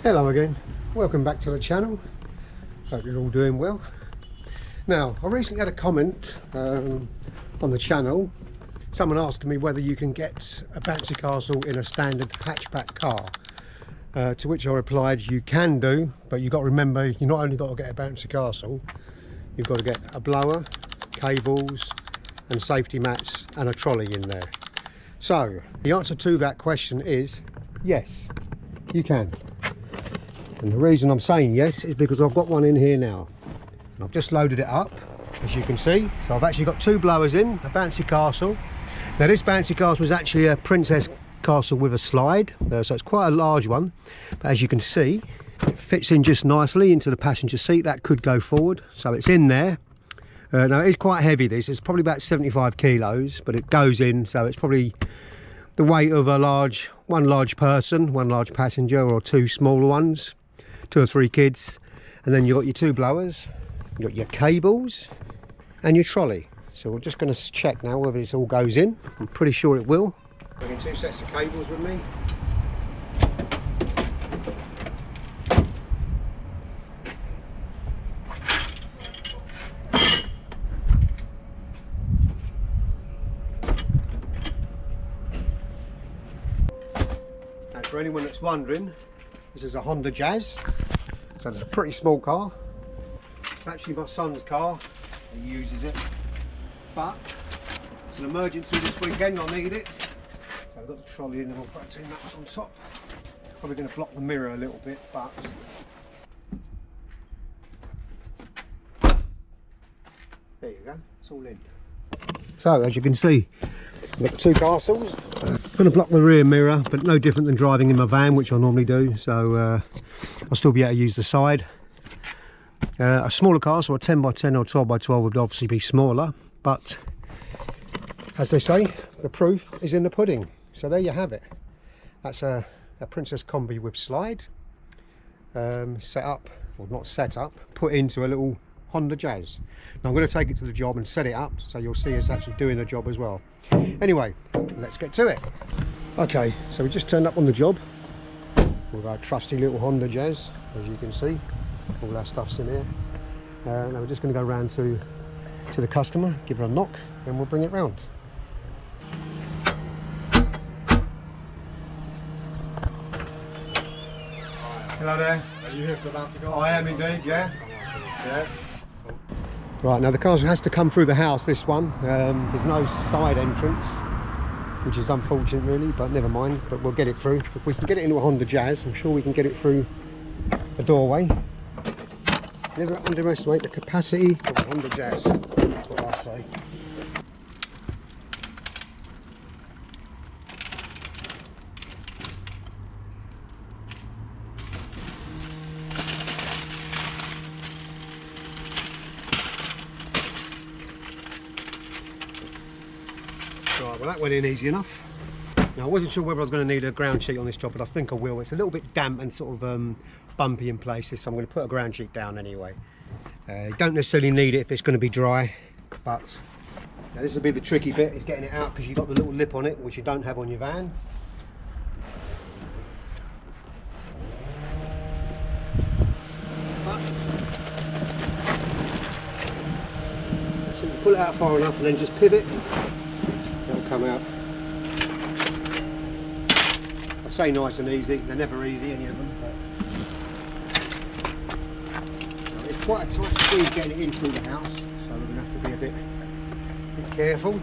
Hello again, welcome back to the channel. Hope you're all doing well. Now, I recently had a comment on the channel. Someone asked me whether you can get a bouncy castle in a standard hatchback car. To which I replied, you can do, but you've got to remember, you not only got to get a bouncy castle, you've got to get a blower, cables and safety mats and a trolley in there. So the answer to that question is yes, you can. And the reason I'm saying yes is because I've got one in here now. And I've just loaded it up, as you can see. So I've actually got two blowers in, a bouncy castle. Now this bouncy castle is actually a princess castle with a slide, so it's quite a large one. But as you can see, it fits in just nicely into the passenger seat. That could go forward, so it's in there. Now it is quite heavy, this. It's probably about 75 kilos, but it goes in, so it's probably the weight of one large person, one large passenger, or two smaller ones. 2 or 3 kids, and then you've got your two blowers, you've got your cables and your trolley. So we're just going to check now whether this all goes in. I'm pretty sure it will. Bringing 2 sets of cables with me. Now for anyone that's wondering, this is a Honda Jazz, so it's a pretty small car. It's actually my son's car, he uses it, but it's an emergency this weekend, I need it. So I've got the trolley in and I'll put 2 nuts on top. Probably going to block the mirror a little bit, but there you go, it's all in. So as you can see, I've got 2 castles. I'm going to block the rear mirror, but no different than driving in my van, which I normally do, so I'll still be able to use the side. A smaller castle, a 10x10 or 12x12 would obviously be smaller, but as they say, the proof is in the pudding. So there you have it. That's a Princess Combi with slide, set up, or not set up, put into a little Honda Jazz. Now I'm going to take it to the job and set it up, so you'll see us actually doing the job as well. Anyway, let's get to it. Okay, so we just turned up on the job with our trusty little Honda Jazz, as you can see. All our stuff's in here. Now we're just going to go round to the customer, give her a knock, and we'll bring it round. Hello there. Are you here for the bouncy car? I am indeed, yeah. Yeah. Right, now the car has to come through the house, this one. There's no side entrance, which is unfortunate really, but never mind, but we'll get it through. If we can get it into a Honda Jazz, I'm sure we can get it through a doorway. Never underestimate the capacity of a Honda Jazz, that's what I say. Right, well that went in easy enough. Now I wasn't sure whether I was going to need a ground sheet on this job, but I think I will. It's a little bit damp and sort of bumpy in places, so I'm going to put a ground sheet down anyway. You don't necessarily need it if it's going to be dry, but now this will be the tricky bit, is getting it out, because you've got the little lip on it, which you don't have on your van. So you pull it out far enough and then just pivot. Come out. I'd say nice and easy. They're never easy, any of them. But it's quite a tight squeeze getting it in through the house, so we're going to have to be a bit careful.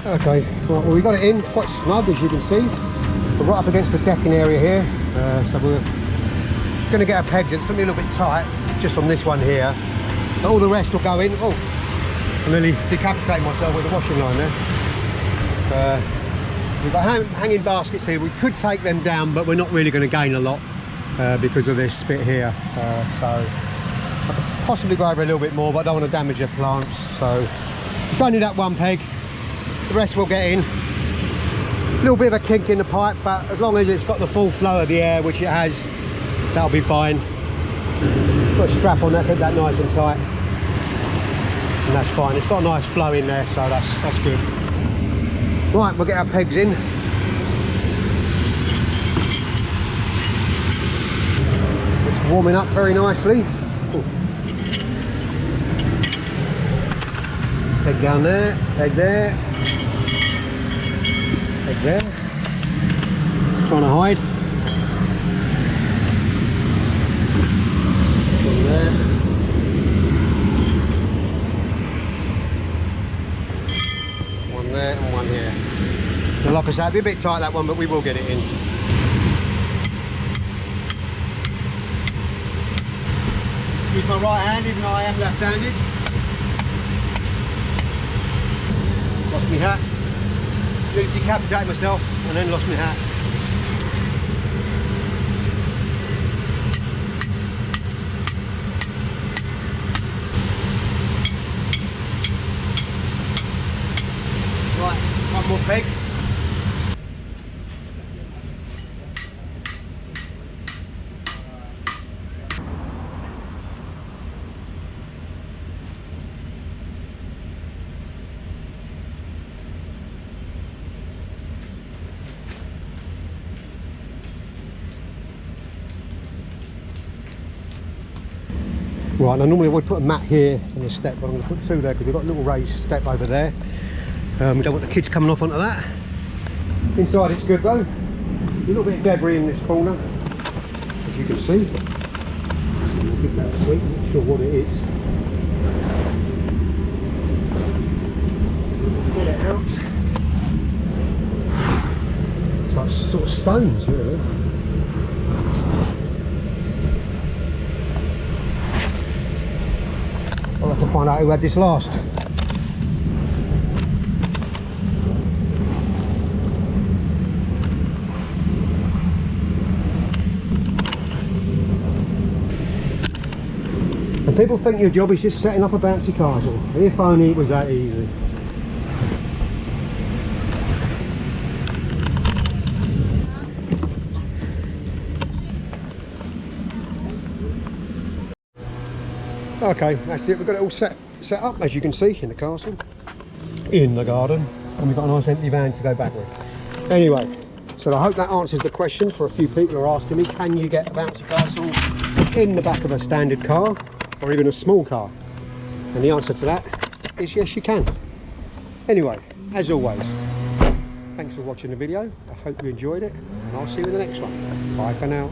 Okay, right, well we got it in, quite snug as you can see. We're right up against the decking area here, so we're going to get our pegs in. It's going to be a little bit tight, just on this one here. But all the rest will go in. Oh, I nearly decapitated myself with the washing line there. We've got hanging baskets here. We could take them down, but we're not really going to gain a lot because of this bit here. So I could possibly go over a little bit more, but I don't want to damage your plants. So it's only that one peg. The rest will get in. A little bit of a kink in the pipe, but as long as it's got the full flow of the air, which it has, that'll be fine. Put a strap on that, keep that nice and tight, and that's fine. It's got a nice flow in there, so that's good. Right, we'll get our pegs in. It's warming up very nicely. Ooh. Peg down there, peg there, peg there. Trying to hide. One there. One there and one here. So like I said, it'll be a bit tight that one, but we will get it in. Use my right hand, even though I am left-handed. Lost my hat. Nearly decapitated myself and then lost my hat. Right, one more peg. Right, now normally I would put a mat here on the step, but I'm going to put two there because we've got a little raised step over there. We don't want the kids coming off onto that. Inside it's good though. A little bit of debris in this corner, as you can see. So we'll give that a sweep, not sure what it is. Get it out. It's like sort of stones really. I'll have to find out who had this last. And people think your job is just setting up a bouncy castle. If only it was that easy. Okay, that's it. We've got it all set up, as you can see, in the castle, in the garden, and we've got a nice empty van to go back with. Anyway, so I hope that answers the question for a few people who are asking me, can you get a bouncy castle in the back of a standard car or even a small car? And the answer to that is yes, you can. Anyway, as always, thanks for watching the video. I hope you enjoyed it, and I'll see you in the next one. Bye for now.